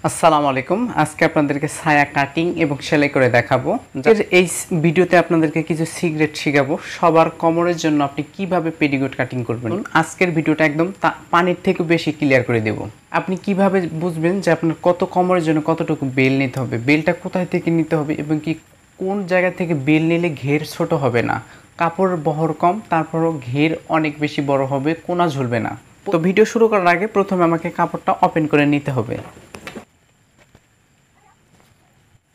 আসসালামু আলাইকুম। আজকে আপনাদেরকে ছায়া কাটিং এবং সেলাই করে দেখাবো। এই ভিডিওতে আপনাদেরকে কিছু সিক্রেট শেখাবো সবার কোমরের জন্য আপনি কিভাবে পেটিকোট কাটিং করবেন। আজকের ভিডিওটা একদম পানির থেকে বেশি ক্লিয়ার করে দেব। আপনি কিভাবে বুঝবেন যে আপনার কত কোমরের জন্য কতটুকু বেল নিতে হবে, বেলটা কোথায় থেকে নিতে হবে এবং কি কোন জায়গা থেকে বেল নিলে ঘের ছোট হবে না, কাপড়ের বহর কম, তারপরও ঘের অনেক বেশি বড় হবে, কোনা ঝুলবে না। তো ভিডিও শুরু করার আগে প্রথমে আমাকে কাপড়টা ওপেন করে নিতে হবে।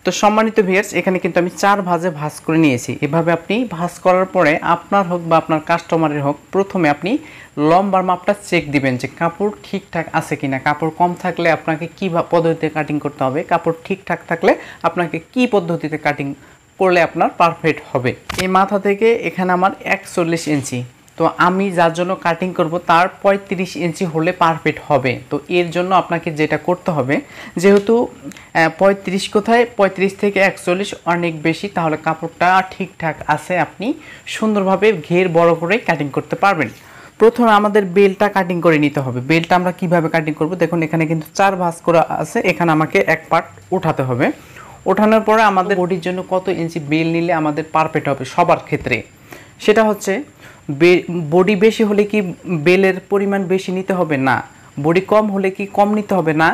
তো সম্মানিত ভিউয়ার্স, এখানে কিন্তু আমি 4 ভাঁজে ভাঁজ করে নিয়েছি। এভাবে আপনি ভাঁজ করার পরে আপনার হোক বা আপনার কাস্টমারের হোক, প্রথমে আপনি লম্বার মাপটা চেক দিবেন যে কাপড় ঠিকঠাক আছে কিনা। কাপড় কম থাকলে আপনাকে কী পদ্ধতিতে কাটিং করতে হবে, কাপড় ঠিকঠাক থাকলে আপনাকে কি পদ্ধতিতে কাটিং করলে আপনার পারফেক্ট হবে। এই মাথা থেকে এখানে আমার 41 ইঞ্চি, তো আমি যার জন্য কাটিং করব তার 35 ইঞ্চি হলে পারফেক্ট হবে। তো এর জন্য আপনাকে যেটা করতে হবে, যেহেতু 35 কোথায়, 35 থেকে 41 অনেক বেশি, তাহলে কাপড়টা ঠিকঠাক আছে, আপনি সুন্দরভাবে ঘের বড় করে কাটিং করতে পারবেন। প্রথমে আমাদের বেলটা কাটিং করে নিতে হবে। বেলটা আমরা কিভাবে কাটিং করব, দেখুন এখানে কিন্তু 4 ভাঁজ করা আছে, এখানে আমাকে এক পার্ট উঠাতে হবে। ওঠানোর পরে আমাদের বডির জন্য কত ইঞ্চি বেল নিলে আমাদের পারফেক্ট হবে সবার ক্ষেত্রে, সেটা হচ্ছে বডি বেশি হলে কি বেলের পরিমাণ বেশি নিতে হবে না, বডি কম হলে কি কম নিতে হবে না,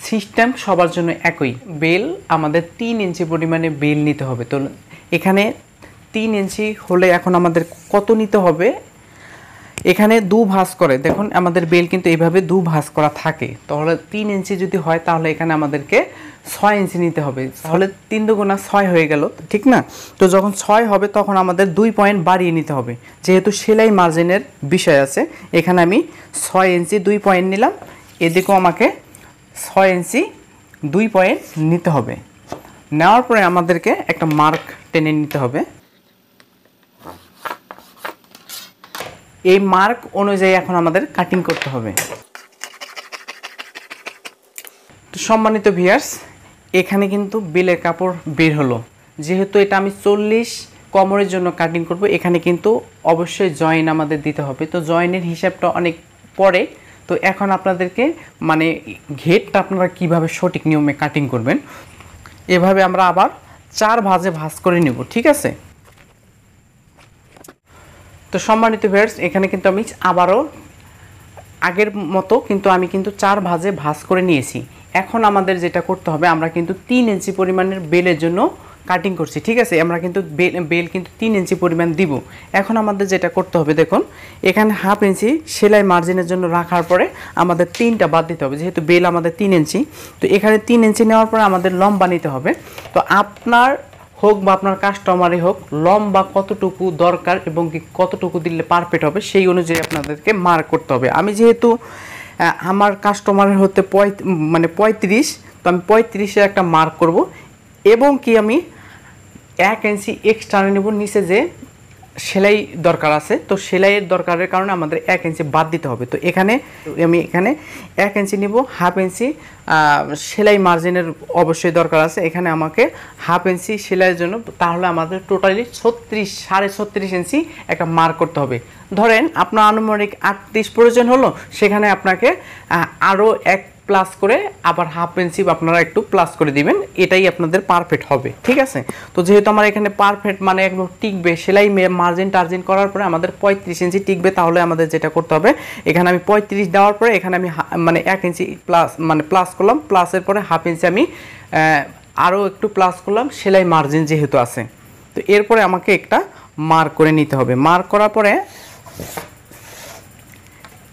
সিস্টেম সবার জন্য একই। বেল আমাদের 3 ইঞ্চি পরিমাণে বেল নিতে হবে। তো এখানে 3 ইঞ্চি হলে এখন আমাদের কত নিতে হবে, এখানে 2 ভাঁজ করে দেখুন আমাদের বেল কিন্তু এইভাবে 2 ভাঁজ করা থাকে। তাহলে 3 ইঞ্চি যদি হয় তাহলে এখানে আমাদেরকে 6 ইঞ্চি নিতে হবে। তাহলে 3 দুগুণা 6 হয়ে গেল, ঠিক না? তো যখন 6 হবে তখন আমাদের 2 পয়েন্ট বাড়িয়ে নিতে হবে, যেহেতু সেলাই মার্জিনের বিষয় আছে। এখানে আমি 6 ইঞ্চি 2 পয়েন্ট নিলাম, এদিকেও আমাকে 6 ইঞ্চি 2 পয়েন্ট নিতে হবে। নেওয়ার পরে আমাদেরকে একটা মার্ক টেনে নিতে হবে। এই মার্ক অনুযায়ী এখন আমাদের কাটিং করতে হবে। তো সম্মানিত ভিউয়ার্স, এখানে কিন্তু বেলের কাপড় বের হলো। যেহেতু এটা আমি 40 কোমরের জন্য কাটিং করব, এখানে কিন্তু অবশ্যই জয়েন আমাদের দিতে হবে। তো জয়েনের হিসাবটা অনেক পরে। তো এখন আপনাদেরকে মানে ঘেরটা আপনারা কিভাবে সঠিক নিয়মে কাটিং করবেন, এভাবে আমরা আবার 4 ভাঁজে ভাঁজ করে নেব, ঠিক আছে? তো সম্মানিত ভিউয়ার্স, এখানে কিন্তু আমি আবারও আগের মতো কিন্তু আমি কিন্তু 4 ভাঁজে ভাঁজ করে নিয়েছি। এখন আমাদের যেটা করতে হবে, আমরা কিন্তু 3 ইঞ্চি পরিমাণের বেলের জন্য কাটিং করছি, ঠিক আছে? আমরা কিন্তু বেল কিন্তু 3 ইঞ্চি পরিমাণ দিব। এখন আমাদের যেটা করতে হবে, দেখুন এখানে হাফ ইঞ্চি সেলাই মার্জিনের জন্য রাখার পরে আমাদের 3টা বাদ দিতে হবে, যেহেতু বেল আমাদের 3 ইঞ্চি। তো এখানে 3 ইঞ্চি নেওয়ার পরে আমাদের লম্বা নিতে হবে। তো আপনার হোক বা আপনার কাস্টমারই হোক, লম্বা কতটুকু দরকার এবং কি কতটুকু দিলে পারফেক্ট হবে সেই অনুযায়ী আপনাদেরকে মার্ক করতে হবে। আমি যেহেতু আমার কাস্টমারের হতে 35, তো আমি 35-এর একটা মার্ক করব এবং কি আমি 1 ইঞ্চি এক্সট্রা নেব নিচে যে সেলাই দরকার আছে। তো সেলাইয়ের দরকারের কারণে আমাদের 1 ইঞ্চি বাদ দিতে হবে। তো আমি এখানে 1 ইঞ্চি নিব, হাফ ইঞ্চি সেলাই মার্জিনের অবশ্যই দরকার আছে। এখানে আমাকে হাফ ইঞ্চি সেলাইয়ের জন্য তাহলে আমাদের টোটালি 36.5 ইঞ্চি একটা মার্ক করতে হবে। ধরেন আপনার আনুমানিক 38 প্রয়োজন হলো, সেখানে আপনাকে আরও 1 প্লাস করে আবার হাফ ইঞ্চি আপনারা একটু প্লাস করে দিবেন, এটাই আপনাদের পারফেক্ট হবে, ঠিক আছে? তো যেহেতু আমার এখানে পারফেক্ট মানে একদম টিকবে, সেলাই মার্জিন টার্জিন করার পরে আমাদের 35 ইঞ্চি টিকবে, তাহলে আমাদের যেটা করতে হবে, এখানে আমি 35 দেওয়ার পরে এখানে আমি 1 ইঞ্চি প্লাস করলাম, প্লাসের পরে হাফ ইঞ্চি আমি আরও একটু প্লাস করলাম, সেলাই মার্জিন যেহেতু আছে। তো এরপরে আমাকে একটা মার্ক করে নিতে হবে। মার্ক করার পরে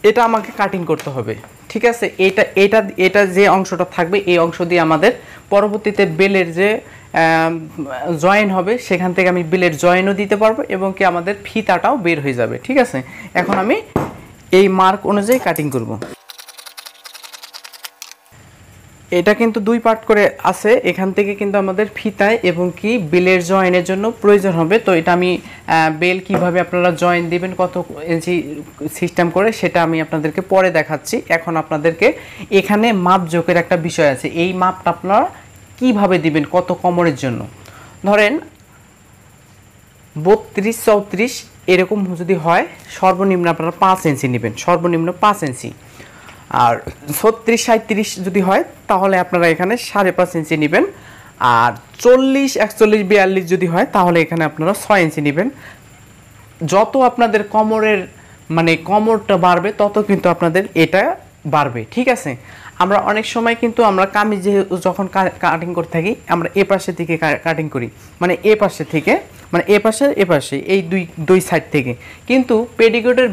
এটা আমাকে কাটিং করতে হবে, ঠিক আছে? এটা যে অংশটা থাকবে, এই অংশ দিয়ে আমাদের পরবর্তীতে বেলের যে জয়েন হবে সেখান থেকে আমি বেলের জয়েনও দিতে পারবো এবং কি আমাদের ফিতাটাও বের হয়ে যাবে, ঠিক আছে? এখন আমি এই মার্ক অনুযায়ী কাটিং করব। এটা কিন্তু 2 পার্ট করে আছে, এখান থেকে কিন্তু আমাদের ফিতায় এবং কি বেলের জয়েনের জন্য প্রয়োজন হবে। তো এটা আমি বেল কিভাবে আপনারা জয়েন দিবেন কত ইঞ্চি সিস্টেম করে সেটা আমি আপনাদেরকে পরে দেখাচ্ছি। এখন আপনাদেরকে এখানে মাপ যোগের একটা বিষয় আছে, এই মাপটা আপনারা কিভাবে দিবেন কত কোমরের জন্য। ধরেন 32-34 এরকম যদি হয়, সর্বনিম্ন আপনারা 5 ইঞ্চি নেবেন, সর্বনিম্ন 5 ইঞ্চি। আর 36-37 যদি হয় তাহলে আপনারা এখানে 5.5 ইঞ্চি নেবেন। আর 40-41-42 যদি হয় তাহলে এখানে আপনারা 6 ইঞ্চি নেবেন। যত আপনাদের কোমরের মানে কোমরটা বাড়বে তত কিন্তু আপনাদের এটা বাড়বে, ঠিক আছে। আমরা অনেক সময় কিন্তু আমরা কামিজ যখন কাটিং করে থাকি আমরা এ পাশে থেকে কাটিং করি, মানে এ পাশে থেকে, মানে এ পাশে এই দুই সাইড থেকে। কিন্তু পেটিকোটের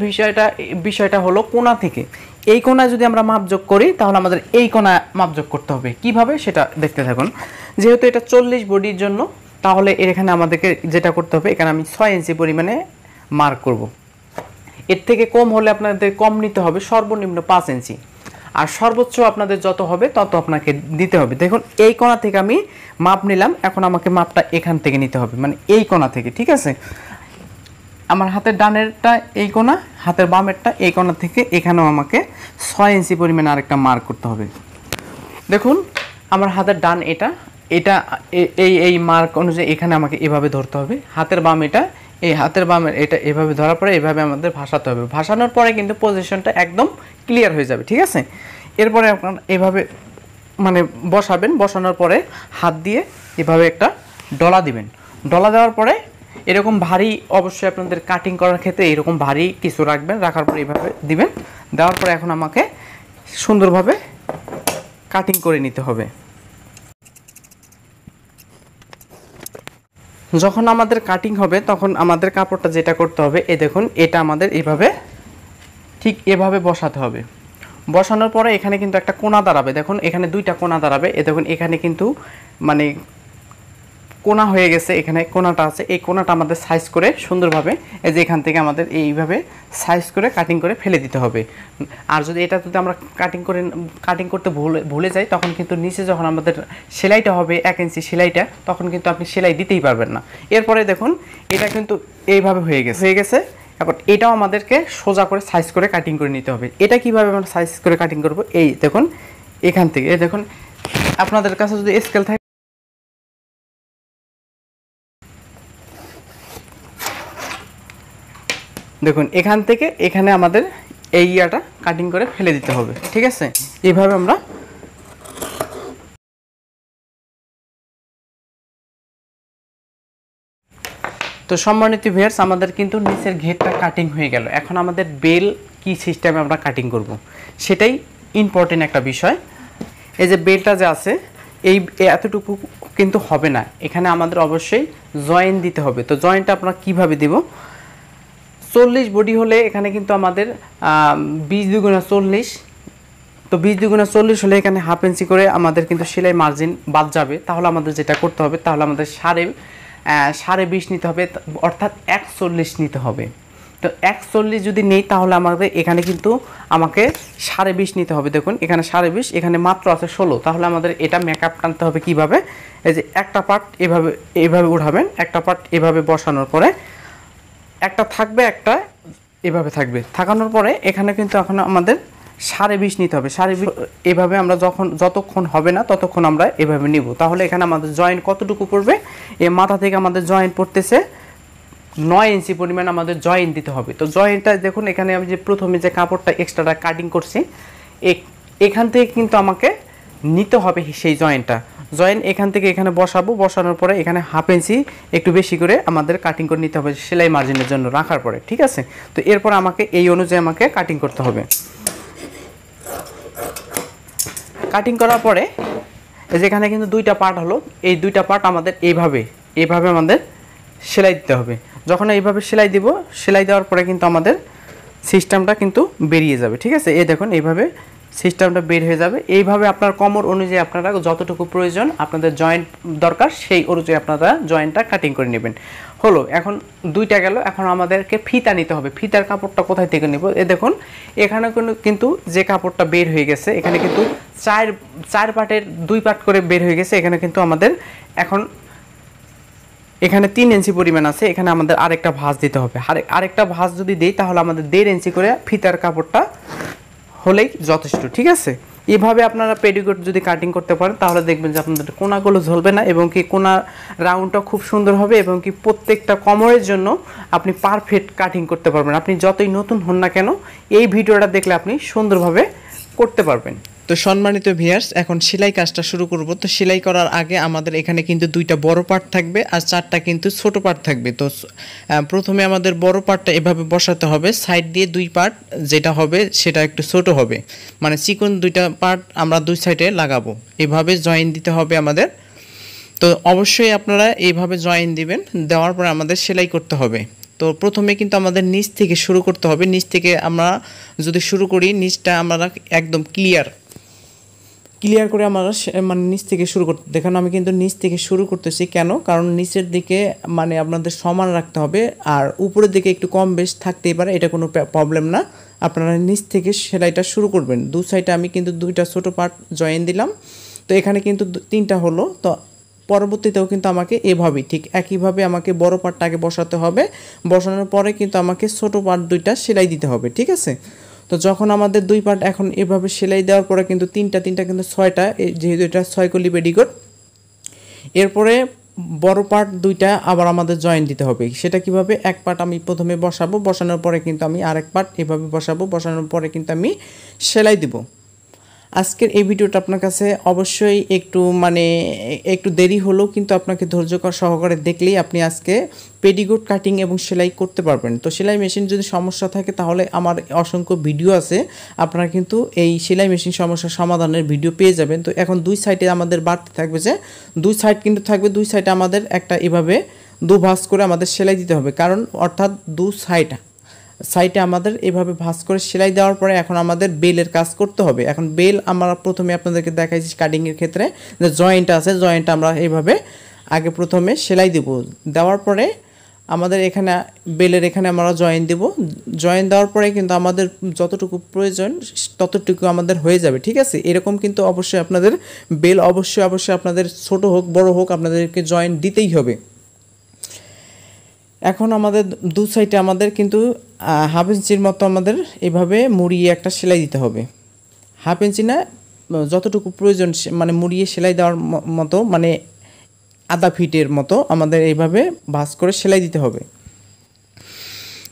বিষয়টা হলো কোণা থেকে। এই কোণা যদি আমরা মাপযোগ করি তাহলে আমাদের এই কোণা মাপযোগ করতে হবে। কিভাবে সেটা দেখতে থাকুন। যেহেতু এটা 40 বডির জন্য, তাহলে এখানে আমাদেরকে যেটা করতে হবে, এখানে আমি 6 ইঞ্চি পরিমাণে মার্ক করব। এর থেকে কম হলে আপনাদের কম নিতে হবে, সর্বনিম্ন 5 ইঞ্চি। আর সর্বোচ্চ আপনাদের যত হবে তত আপনাকে দিতে হবে। দেখুন এই কোণা থেকে আমি মাপ নিলাম, এখন আমাকে মাপটা এখান থেকে নিতে হবে, মানে এই কোণা থেকে, ঠিক আছে। আমার হাতের ডানেরটা এই কোণা, হাতের বামেরটা এই কোণা থেকে এখানেও আমাকে 6 ইঞ্চি পরিমাণে আরেকটা মার্ক করতে হবে। দেখুন আমার হাতের ডান এটা এই মার্ক অনুযায়ী এখানে আমাকে এভাবে ধরতে হবে। হাতের বাম এটা, এই হাতের বামের এটা এভাবে ধরার পরে এভাবে আমাদের ভাসাতে হবে। ভাসানোর পরে কিন্তু পজিশনটা একদম ক্লিয়ার হয়ে যাবে, ঠিক আছে। এরপরে আপনারা এভাবে মানে বসাবেন, বসানোর পরে হাত দিয়ে এভাবে একটা ডলা দিবেন। ডলা দেওয়ার পরে এরকম ভারী, অবশ্যই আপনাদের কাটিং করার ক্ষেত্রে এরকম ভারী কিছু রাখবেন, রাখার পরে এভাবে দিবেন। দেওয়ার পরে এখন আমাকে সুন্দরভাবে কাটিং করে নিতে হবে। যখন আমাদের কাটিং হবে তখন আমাদের কাপড়টা যেটা করতে হবে, এই দেখুন এটা আমাদের এইভাবে ঠিক এভাবে বসাতে হবে। বসানোর পরে এখানে কিন্তু একটা কোণা দাঁড়াবে, দেখুন এখানে দুইটা কোণা দাঁড়াবে। এ দেখুন এখানে কিন্তু মানে কোণা হয়ে গেছে, এখানে কোণাটা আছে। এই কোণাটা আমাদের সাইজ করে সুন্দরভাবে এই যে এখান থেকে আমাদের এইভাবে সাইজ করে কাটিং করে ফেলে দিতে হবে। আর যদি আমরা কাটিং করতে ভুলে যাই তখন কিন্তু নিচে যখন আমাদের সেলাইটা হবে 1 ইঞ্চি সেলাইটা, তখন কিন্তু আপনি সেলাই দিতেই পারবেন না। এরপরে দেখুন এটা কিন্তু এইভাবে হয়ে গেছে। এখন এটাও আমাদেরকে সোজা করে সাইজ করে কাটিং করে নিতে হবে। এটা কিভাবে আমরা সাইজ করে কাটিং করব, এই দেখুন এখান থেকে, এই দেখুন আপনাদের কাছে যদি স্কেল থাকে দেখুন এখান থেকে এখানে আমাদের এই ইয়াটা কাটিং করে ফেলে দিতে হবে, ঠিক আছে। এইভাবে আমরা তো সম্মানিত ভিউয়ার্স, আমাদের কিন্তু নিচের ঘেরটা কাটিং হয়ে গেল। এখন আমাদের বেল কি সিস্টেমে আমরা কাটিং করব সেটাই ইম্পর্টেন্ট একটা বিষয়। এই যে বেলটা যে আছে এই এতটুকু কিন্তু হবে না, এখানে আমাদের অবশ্যই জয়েন দিতে হবে। তো জয়েনটা আমরা কিভাবে দিব, 40 বডি হলে এখানে কিন্তু আমাদের 20 দুগুণা 40, তো 20 দুগুণা 40 হলে এখানে হাফ ইঞ্চি করে আমাদের কিন্তু সেলাই মার্জিন বাদ যাবে। তাহলে আমাদের যেটা করতে হবে, তাহলে আমাদের 20.5 নিতে হবে, অর্থাৎ 41 নিতে হবে। তো 41 যদি নেই তাহলে আমাদের এখানে কিন্তু আমাকে 20.5 নিতে হবে। দেখুন এখানে 20.5, এখানে মাত্র আছে 16। তাহলে আমাদের এটা মেকআপ টানতে হবে কিভাবে, এই যে একটা পার্ট এভাবে উঠাবেন, একটা পার্ট এভাবে বসানোর পরে একটা থাকবে, একটা এভাবে থাকবে। থাকানোর পরে এখানে কিন্তু এখন আমাদের 20.5 নিতে হবে। 20.5 এভাবে আমরা যতক্ষণ হবে না ততক্ষণ আমরা এভাবে নিব। তাহলে এখানে আমাদের জয়েন্ট কতটুকু পড়বে, এই মাথা থেকে আমাদের জয়েন্ট পড়তেছে 9 ইঞ্চি পরিমাণ আমাদের জয়েন্ট দিতে হবে। তো জয়েন্টটা দেখুন এখানে আমি যে প্রথমে যে কাপড়টা এক্সট্রাটা কাটিং করছি, এখান থেকে কিন্তু আমাকে নিতে হবে সেই জয়েন্টটা। জয়েন্ট এখান থেকে এখানে বসাবো, বসানোর পরে এখানে হাফ ইঞ্চি একটু বেশি করে আমাদের কাটিং করে নিতে হবে সেলাই মার্জিনের জন্য রাখার পরে, ঠিক আছে। তো এরপর আমাকে এই অনুযায়ী আমাকে কাটিং করতে হবে। কাটিং করার পরে যেখানে কিন্তু দুইটা পার্ট হলো, এই দুইটা পার্ট আমাদের এইভাবে আমাদের সেলাই দিতে হবে। যখন এইভাবে সেলাই দিব, সেলাই দেওয়ার পরে কিন্তু আমাদের সিস্টেমটা কিন্তু বেরিয়ে যাবে, ঠিক আছে। এই দেখুন এইভাবে সিস্টেমটা বের হয়ে যাবে। এইভাবে আপনার কোমর অনুযায়ী আপনারা যতটুকু প্রয়োজন আপনাদের জয়েন্ট দরকার সেই অনুযায়ী আপনারা জয়েন্টটা কাটিং করে নেবেন। হলো, এখন দুইটা গেল। এখন আমাদেরকে ফিতা নিতে হবে। ফিতার কাপড়টা কোথায় থেকে নেব, এ দেখুন এখানে কিন্তু যে কাপড়টা বের হয়ে গেছে, এখানে কিন্তু চার পার্টের 2 পার্ট করে বের হয়ে গেছে। এখানে কিন্তু আমাদের এখন এখানে 3 ইঞ্চি পরিমাণ আছে, এখানে আমাদের আরেকটা ভাঁজ দিতে হবে। আরেকটা ভাঁজ যদি দেই তাহলে আমাদের 1.5 ইঞ্চি করে ফিতার কাপড়টা হলেই যথেষ্ট, ঠিক আছে। এইভাবে আপনারা পেটিকোট যদি কাটিং করতে পারেন তাহলে দেখবেন যে আপনাদের কোনাগুলো ঝলবে না, এবং কি কোনা রাউন্ডটা খুব সুন্দর হবে, এবং কি প্রত্যেকটা কোমরের জন্য আপনি পারফেক্ট কাটিং করতে পারবেন। আপনি যতই নতুন হন না কেন এই ভিডিওটা দেখলে আপনি সুন্দরভাবে করতে পারবেন। তো সম্মানিত ভিউয়ার্স, এখন সেলাই কাজটা শুরু করব। তো সেলাই করার আগে আমাদের এখানে কিন্তু 2টা বড় পার্ট থাকবে আর 4টা কিন্তু ছোট পার্ট থাকবে। তো প্রথমে আমাদের বড় পার্টটা এভাবে বসাতে হবে, সাইড দিয়ে 2 পার্ট যেটা হবে সেটা একটু ছোট হবে, মানে চিকন 2টা পার্ট আমরা 2 সাইডে লাগাবো, এভাবে জয়েন দিতে হবে আমাদের। তো অবশ্যই আপনারা এইভাবে জয়েন দিবেন, দেওয়ার পরে আমাদের সেলাই করতে হবে। তো প্রথমে কিন্তু আমাদের নিচ থেকে শুরু করতে হবে। নিচ থেকে আমরা যদি শুরু করি, নিচটা আমরা একদম ক্লিয়ার করে আমরা মানে নিচ থেকে শুরু করতে, দেখেন আমি কিন্তু নিচ থেকে শুরু করতেছি। কেন? কারণ নিচের দিকে মানে আপনাদের সমান রাখতে হবে, আর উপরের দিকে একটু কম বেশ থাকতেই পারে, এটা কোনো প্রবলেম না। আপনারা নিচ থেকে সেলাইটা শুরু করবেন। 2 সাইডে আমি কিন্তু 2টা ছোট পার্ট জয়েন দিলাম। তো এখানে কিন্তু 3টা হলো। তো পরবর্তীতেও কিন্তু আমাকে এভাবেই ঠিক একইভাবে আমাকে বড় পার্টটা আগে বসাতে হবে, বসানোর পরে কিন্তু আমাকে ছোট পার্ট 2টা সেলাই দিতে হবে, ঠিক আছে? তো যখন আমাদের 2 পার্ট এখন এভাবে সেলাই দেওয়ার পরে কিন্তু 3টা কিন্তু 6টা, যেহেতু এটা 6 কলি পেটিকোট। এরপরে বড় পার্ট 2টা আবার আমাদের জয়েন দিতে হবে। সেটা কিভাবে? এক পার্ট আমি প্রথমে বসাবো, বসানোর পরে কিন্তু আমি আরেক পার্ট এভাবে বসাবো, বসানোর পরে কিন্তু আমি সেলাই দিব। আজকের এই ভিডিওটা আপনার কাছে অবশ্যই একটু দেরি হলেও কিন্তু আপনাকে ধৈর্য সহকারে দেখলেই আপনি আজকে পেটিকোট কাটিং এবং সেলাই করতে পারবেন। তো সেলাই মেশিন যদি সমস্যা থাকে তাহলে আমার অসংখ্য ভিডিও আছে, আপনারা কিন্তু এই সেলাই মেশিন সমস্যার সমাধানের ভিডিও পেয়ে যাবেন। তো এখন 2 সাইডে আমাদের বাড়তি থাকবে, যে 2 সাইড কিন্তু থাকবে, 2 সাইডে আমাদের একটা এভাবে 2 ভাঁজ করে আমাদের সেলাই দিতে হবে। কারণ অর্থাৎ 2 সাইডে আমাদের এভাবে ভাঁজ করে সেলাই দেওয়ার পরে এখন আমাদের বেলের কাজ করতে হবে। এখন বেল আমরা প্রথমে আপনাদেরকে দেখাইছি কাটিংয়ের ক্ষেত্রে যে জয়েন্টটা আছে, জয়েন্টটা আমরা এইভাবে আগে প্রথমে সেলাই দেব। দেওয়ার পরে আমাদের এখানে বেলের এখানে আমরা জয়েন দেব। জয়েন দেওয়ার পরে কিন্তু আমাদের যতটুকু প্রয়োজন ততটুকু আমাদের হয়ে যাবে, ঠিক আছে? এরকম কিন্তু অবশ্যই আপনাদের বেল অবশ্যই আপনাদের ছোট হোক বড় হোক আপনাদেরকে জয়েন দিতেই হবে। এখন আমাদের 2 সাইডে আমাদের কিন্তু হাফ ইঞ্চির মতো আমাদের এভাবে মুড়িয়ে একটা সেলাই দিতে হবে। হাফ ইঞ্চি না, যতটুকু প্রয়োজন মানে মুড়িয়ে সেলাই দেওয়ার মতো, মানে আধা ফিটের মতো আমাদের এইভাবে ভাঁজ করে সেলাই দিতে হবে।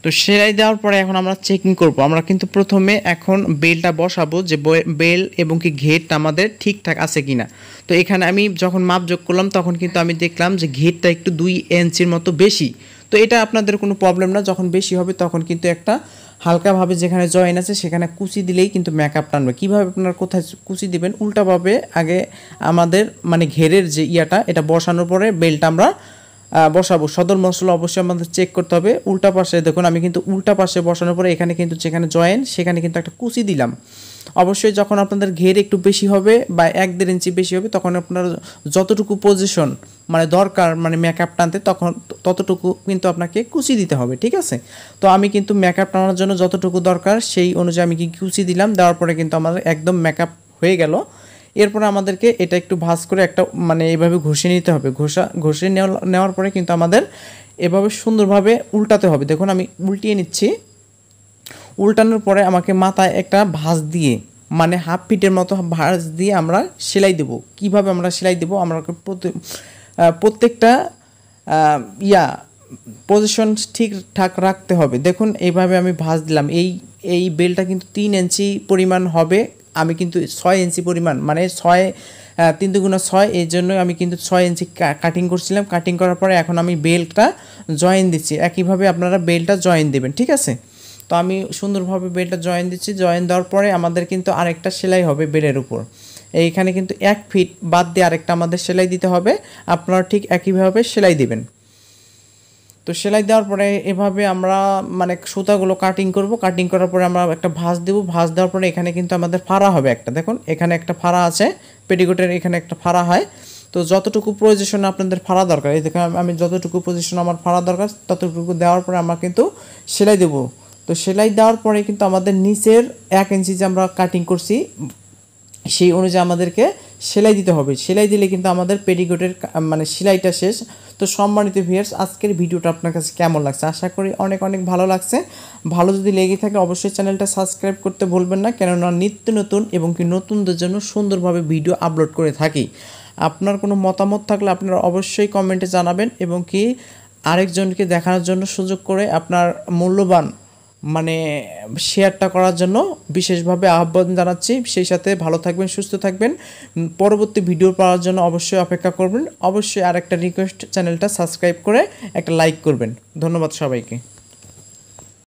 তো সেলাই দেওয়ার পরে এখন আমরা চেকিং করব। আমরা কিন্তু প্রথমে এখন বেলটা বসাবো, যে বেল এবং কি ঘেরটা আমাদের ঠিকঠাক আছে কিনা। তো এখানে আমি যখন মাপ যোগ করলাম তখন কিন্তু আমি দেখলাম যে ঘেরটা একটু 2 ইঞ্চির মতো বেশি। তো এটা আপনাদের কোনো প্রবলেম না, যখন বেশি হবে তখন কিন্তু একটা হালকাভাবে যেখানে জয়েন আছে সেখানে কুচি দিলেই কিন্তু মেকআপ টানবে। কীভাবে আপনার কোথায় কুচি দিবেন? উল্টাভাবে আগে আমাদের মানে ঘেরের যে ইয়াটা এটা বসানোর পরে বেলটা আমরা বসাবো। সদর মশলা অবশ্যই আমাদের চেক করতে হবে। উল্টা পাশে দেখুন, আমি কিন্তু উল্টা পাশে বসানোর পরে এখানে কিন্তু যেখানে জয়েন সেখানে কিন্তু একটা কুচি দিলাম। অবশ্যই যখন আপনাদের ঘের একটু বেশি হবে বা 1-1.5 ইঞ্চি বেশি হবে তখন আপনার যতটুকু পজিশন মানে দরকার মানে মেকআপ টানতে তখন ততটুকু কিন্তু আপনাকে কুচি দিতে হবে, ঠিক আছে? তো আমি কিন্তু মেকআপ টানার জন্য যতটুকু দরকার সেই অনুযায়ী আমি কি কুচি দিলাম। দেওয়ার পরে কিন্তু আমাদের একদম মেকআপ হয়ে গেল। এরপরে আমাদেরকে এটা একটু ভাঁজ করে একটা মানে এইভাবে ঘষে নিতে হবে। ঘষে নেওয়ার পরে কিন্তু আমাদের এভাবে সুন্দরভাবে উল্টাতে হবে। দেখুন আমি উল্টিয়ে নিচ্ছি। উল্টানোর পরে আমাকে মাথায় একটা ভাঁজ দিয়ে মানে হাফ ফিটের মতো ভাঁজ দিয়ে আমরা সেলাই দেব। কিভাবে আমরা সেলাই দেব? আমরা প্রত্যেকটা পজিশন ঠিকঠাক রাখতে হবে। দেখুন এইভাবে আমি ভাঁজ দিলাম। এই বেলটা কিন্তু 3 ইঞ্চি পরিমাণ হবে। আমি কিন্তু 6 ইঞ্চি পরিমাণ মানে 3 দুগুণা 6, এই জন্য আমি কিন্তু 6 ইঞ্চি কাটিং করছিলাম। কাটিং করার পরে এখন আমি বেলটা জয়েন দিচ্ছি। একইভাবে আপনারা বেলটা জয়েন দেবেন, ঠিক আছে? তো আমি সুন্দরভাবে বেলটা জয়েন দিচ্ছি। জয়েন দেওয়ার পরে আমাদের কিন্তু আরেকটা সেলাই হবে বেলের উপর। এইখানে কিন্তু 1 ফিট বাদ দিয়ে আরেকটা আমাদের সেলাই দিতে হবে। আপনারা ঠিক একইভাবে সেলাই দিবেন। তো সেলাই দেওয়ার পরে এভাবে আমরা মানে সুতাগুলো কাটিং করব। কাটিং করার পরে আমরা একটা ভাঁজ দেব। ভাঁজ দেওয়ার পরে এখানে কিন্তু আমাদের ফাড়া হবে একটা। দেখুন এখানে একটা ফাড়া আছে, পেটিকোটের এখানে একটা ফাড়া হয়। তো যতটুকু প্রয়োজন আপনাদের ফাড়া দরকার, এই দেখুন আমি যতটুকু পজিশন আমার ফাড়া দরকার ততটুকু দেওয়ার পরে আমরা কিন্তু সেলাই দেব। তো সেলাই দেওয়ার পরে কিন্তু আমাদের নিচের 1 ইঞ্চি যে আমরা কাটিং করছি সেই অনুযায়ী আমাদেরকে সেলাই দিতে হবে। সেলাই দিলে কিন্তু আমাদের পেটিকোটের মানে সেলাইটা শেষ। তো সম্মানিত ভিউয়ার্স, আজকের ভিডিওটা আপনার কাছে কেমন লাগছে? আশা করি অনেক ভালো লাগছে। ভালো যদি লেগে থাকে অবশ্যই চ্যানেলটা সাবস্ক্রাইব করতে ভুলবেন না, কেননা নিত্য নতুন এবং কি নতুনদের জন্য সুন্দরভাবে ভিডিও আপলোড করে থাকি। আপনার কোনো মতামত থাকলে আপনারা অবশ্যই কমেন্টে জানাবেন এবং কি আরেকজনকে দেখানোর জন্য সুযোগ করে আপনার মূল্যবান মানে শেয়ারটা করার জন্য বিশেষভাবে আহ্বান জানাচ্ছি। সেই সাথে ভালো থাকবেন, সুস্থ থাকবেন। পরবর্তী ভিডিও পাওয়ার জন্য অবশ্যই অপেক্ষা করবেন। অবশ্যই আরেকটা রিকোয়েস্ট, চ্যানেলটা সাবস্ক্রাইব করে একটা লাইক করবেন। ধন্যবাদ সবাইকে।